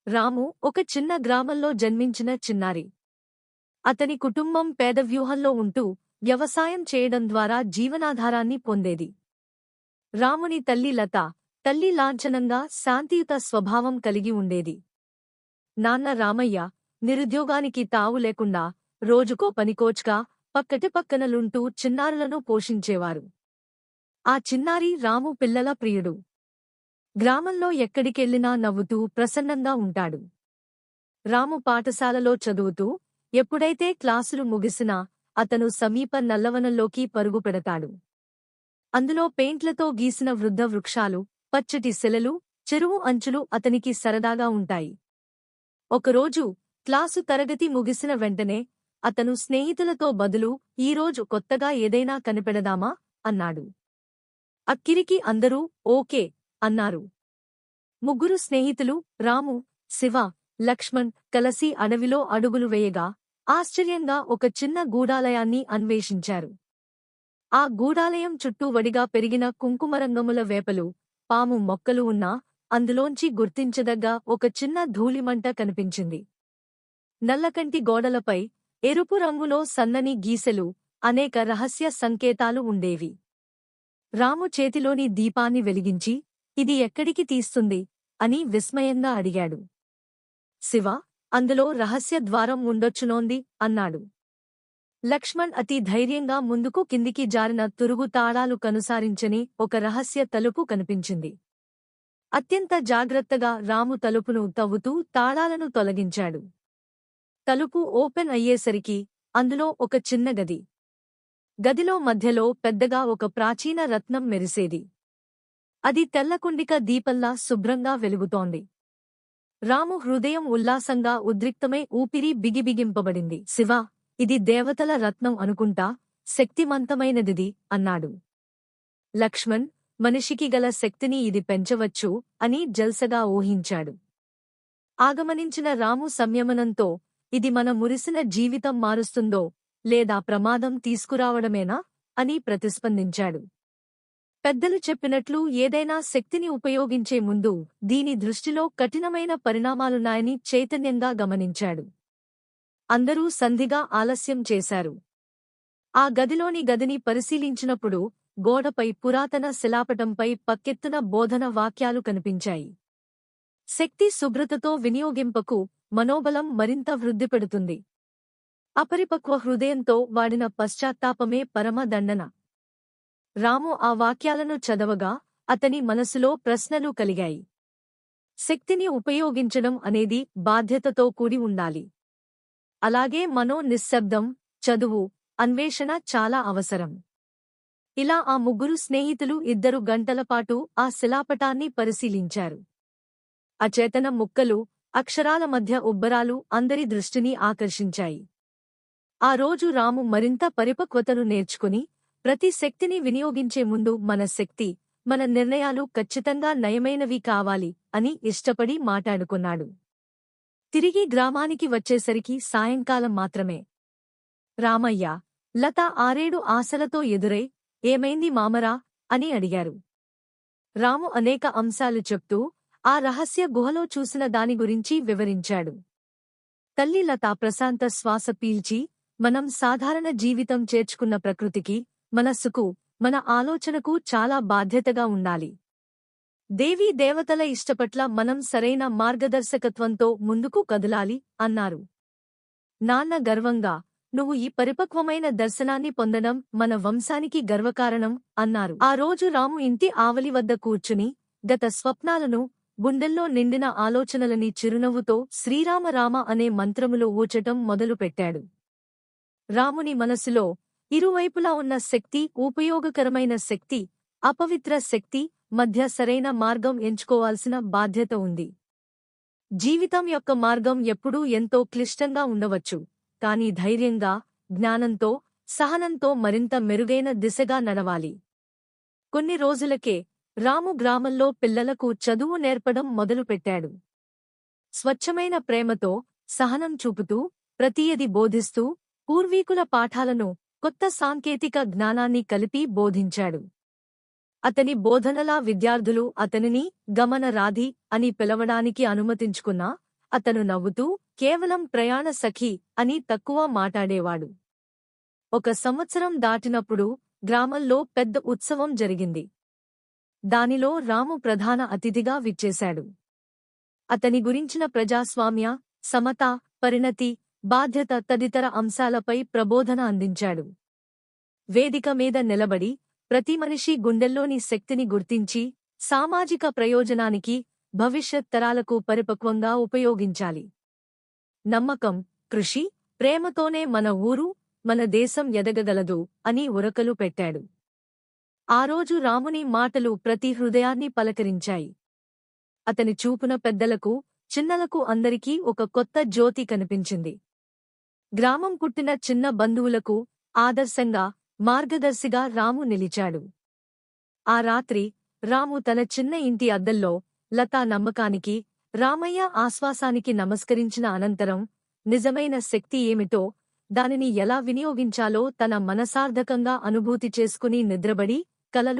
రాము ఒక చిన్న గ్రామంలో జన్మించిన చిన్నారి. అతని కుటుంబం పేదవ్యూహంలో ఉంటూ వ్యవసాయం చేయడం ద్వారా జీవనాధారాన్ని పొందేది. రాముని తల్లి లత, తల్లి లాంఛనంగా శాంతియుత స్వభావం కలిగి ఉండేది. నాన్న రామయ్య నిరుద్యోగానికి తావు లేకుండా రోజుకో పనికోచ్గా పక్కటిపక్కనలుంటూ చిన్నారులను పోషించేవారు. ఆ చిన్నారి రాము పిల్లల ప్రియుడు. గ్రామంలో ఎక్కడికెళ్లినా నవ్వుతూ ప్రసన్నంగా ఉంటాడు. రాము పాఠశాలలో చదువుతూ ఎప్పుడైతే క్లాసులు ముగిసినా అతను సమీప నల్లవనంలోకి పరుగు పెడతాడు. అందులో పెయింట్లతో గీసిన వృద్ధ వృక్షాలు, పచ్చటి శిలలు, చెరువు అంచులు అతనికి సరదాగా ఉంటాయి. ఒకరోజు క్లాసు తరగతి ముగిసిన వెంటనే అతను స్నేహితులతో బదులు ఈరోజు కొత్తగా ఏదైనా కనిపెడదామా అన్నాడు. అక్కిరికి అందరూ ఓకే అన్నారు. ముగ్గురు స్నేహితులు రాము, శివ, లక్ష్మణ్ కలిసి అడవిలో అడుగులు వేయగా ఆశ్చర్యంగా ఒక చిన్న గూఢాలయాన్ని అన్వేషించారు. ఆ గూఢాలయం చుట్టూ వడిగా పెరిగిన కుంకుమరంగముల వేపలు, పాము మొక్కలు ఉన్నా అందులోంచి గుర్తించదగ్గ ఒక చిన్న ధూళిమంట కనిపించింది. నల్లకంటి గోడలపై ఎరుపు రంగులో సన్నని గీసెలు, అనేక రహస్య సంకేతాలు ఉండేవి. రాము చేతిలోని దీపాన్ని వెలిగించి ఇది ఎక్కడికి తీస్తుంది అని విస్మయంగా అడిగాడు. శివ, అందులో రహస్య ద్వారం ఉండొచ్చునోంది అన్నాడు. లక్ష్మణ్ అతి ధైర్యంగా ముందుకు కిందికి జారిన తురుగు తాళాలు కనుసారించని ఒక రహస్య తలుపు కనిపించింది. అత్యంత జాగ్రత్తగా రాము తలుపును తవ్వుతూ తాళాలను తొలగించాడు. తలుపు ఓపెన్ అయ్యేసరికి అందులో ఒక చిన్న గది. గదిలో మధ్యలో పెద్దగా ఒక ప్రాచీన రత్నం మెరిసేది. అది తెల్లకుండిక దీపంలా శుభ్రంగా వెలుగుతోంది. రాము హృదయం ఉల్లాసంగా ఉద్రిక్తమై ఊపిరి బిగిబిగింపబడింది. శివా, ఇది దేవతల రత్నం అనుకుంటా, శక్తిమంతమైనదిది అన్నాడు. లక్ష్మణ్, మనిషికి గల శక్తిని ఇది పెంచవచ్చు అని జల్సగా ఊహించాడు. ఆగమనించిన రాము సంయమనంతో ఇది మన మురిసిన జీవితం మారుస్తుందో లేదా ప్రమాదం తీసుకురావడమేనా అని ప్రతిస్పందించాడు. పెద్దలు చెప్పినట్లు ఏదైనా శక్తిని ఉపయోగించే ముందు దీని దృష్టిలో కఠినమైన పరిణామాలున్నాయని చైతన్యంగా గమనించాడు. అందరూ సంధిగా ఆలస్యం చేశారు. ఆ గదిని పరిశీలించినప్పుడు గోడపై పురాతన శిలాపటంపై పక్కెత్తున బోధన వాక్యాలు కనిపించాయి. శక్తి శుభ్రతతో వినియోగింపకు, మనోబలం మరింత వృద్ధిపెడుతుంది. అపరిపక్వ హృదయంతో వాడిన పశ్చాత్తాపమే పరమ దండన. రాము ఆ వాక్యాలను చదవగా అతని మనసులో ప్రశ్నలు కలిగాయి. శక్తిని ఉపయోగించడం అనేది బాధ్యతతో కూడి ఉండాలి. అలాగే నిశ్శబ్దం, చదువు, అన్వేషణ చాలా అవసరం. ఇలా ఆ ముగ్గురు స్నేహితులు 2 గంటలపాటు ఆ శిలాపటాన్ని పరిశీలించారు. అచేతన ముక్కలు, అక్షరాల మధ్య ఉబ్బరాలు అందరి దృష్టిని ఆకర్షించాయి. ఆ రోజు రాము మరింత పరిపక్వతను నేర్చుకుని ప్రతి శక్తిని వినియోగించే ముందు మన శక్తి, మన నిర్ణయాలు ఖచ్చితంగా నయమైనవి కావాలి అని ఇష్టపడి మాట్లాడుకున్నాడు. తిరిగి గ్రామానికి వచ్చేసరికి సాయంకాలం మాత్రమే. రామయ్య, లత 6-7 ఆశలతో ఎదురై ఏమైంది మామరా అని అడిగారు. రాము అనేక అంశాలు చెప్తూ ఆ రహస్య గుహలో చూసిన దాని గురించి వివరించాడు. తల్లి లత ప్రశాంత శ్వాస పీల్చి, మనం సాధారణ జీవితం చేర్చుకున్న ప్రకృతికి, మనస్సుకు, మన ఆలోచనకు చాలా బాధ్యతగా ఉండాలి. దేవీ దేవతల ఇష్టపట్ల మనం సరైన మార్గదర్శకత్వంతో ముందుకు కదలాలి అన్నారు. నాన్న గర్వంగా, నువ్వు ఈ పరిపక్వమైన దర్శనాన్ని పొందడం మన వంశానికి గర్వకారణం అన్నారు. ఆ రోజు రాము ఇంటి ఆవలి వద్ద కూర్చుని గత స్వప్నాలను, గుండెల్లో నిండిన ఆలోచనలని చిరునవ్వుతో శ్రీరామ రామ అనే మంత్రములు ఊచటం మొదలుపెట్టాడు. రాముని మనసులో ఇరువైపులా ఉన్న శక్తి, ఉపయోగకరమైన శక్తి, అపవిత్ర శక్తి మధ్య సరైన మార్గం ఎంచుకోవాల్సిన బాధ్యత ఉంది. జీవితం యొక్క మార్గం ఎప్పుడూ ఎంతో క్లిష్టంగా ఉండవచ్చు, కానీ ధైర్యంగా, జ్ఞానంతో, సహనంతో మరింత మెరుగైన దిశగా నడవాలి. కొన్ని రోజులకే రాము గ్రామంలో పిల్లలకు చదువు నేర్పడం మొదలుపెట్టాడు. స్వచ్ఛమైన ప్రేమతో, సహనం చూపుతూ, ప్రతియది బోధిస్తూ, పూర్వీకుల పాఠాలను, కొత్త సాంకేతిక జ్ఞానాన్ని కలిపి బోధించాడు. అతని బోధనలా విద్యార్థులు అతనిని గమన రాధి అని పిలవడానికి అనుమతించుకున్నా, అతను నవ్వుతూ కేవలం ప్రయాణ సఖి అని తక్కువ మాటాడేవాడు. ఒక సంవత్సరం దాటినప్పుడు గ్రామంలో పెద్ద ఉత్సవం జరిగింది. దానిలో రాము ప్రధాన అతిథిగా విచ్చేశాడు. అతని గురించిన ప్రజాస్వామ్య, సమత, పరిణతి, బాధ్యత తదితర అంశాలపై ప్రబోధన అందించాడు. వేదిక మీద నిలబడి ప్రతి మనిషి గుండెల్లోని శక్తిని గుర్తించి సామాజిక ప్రయోజనానికి, భవిష్యత్ తరాలకు పరిపక్వంగా ఉపయోగించాలి. నమ్మకం, కృషి, ప్రేమతోనే మన ఊరు, మన దేశం ఎదగగలదు అని ఉరకలు పెట్టాడు. ఆ రోజు రాముని మాటలు ప్రతి హృదయాన్ని పలకరించాయి. అతని చూపున పెద్దలకు, చిన్నలకు అందరికీ ఒక కొత్త జ్యోతి కనిపించింది. గ్రామం పుట్టిన చిన్న బంధువులకు ఆదర్శంగా, మార్గదర్శిగా రాము నిలిచాడు. ఆ రాత్రి రాము తన చిన్న ఇంటి అద్దల్లో లతా నమ్మకానికి, రామయ్య ఆశ్వాసానికి నమస్కరించిన అనంతరం నిజమైన శక్తి ఏమిటో, దానిని ఎలా వినియోగించాలో తన మనసార్థకంగా అనుభూతి చేసుకుని నిద్రబడి కలలు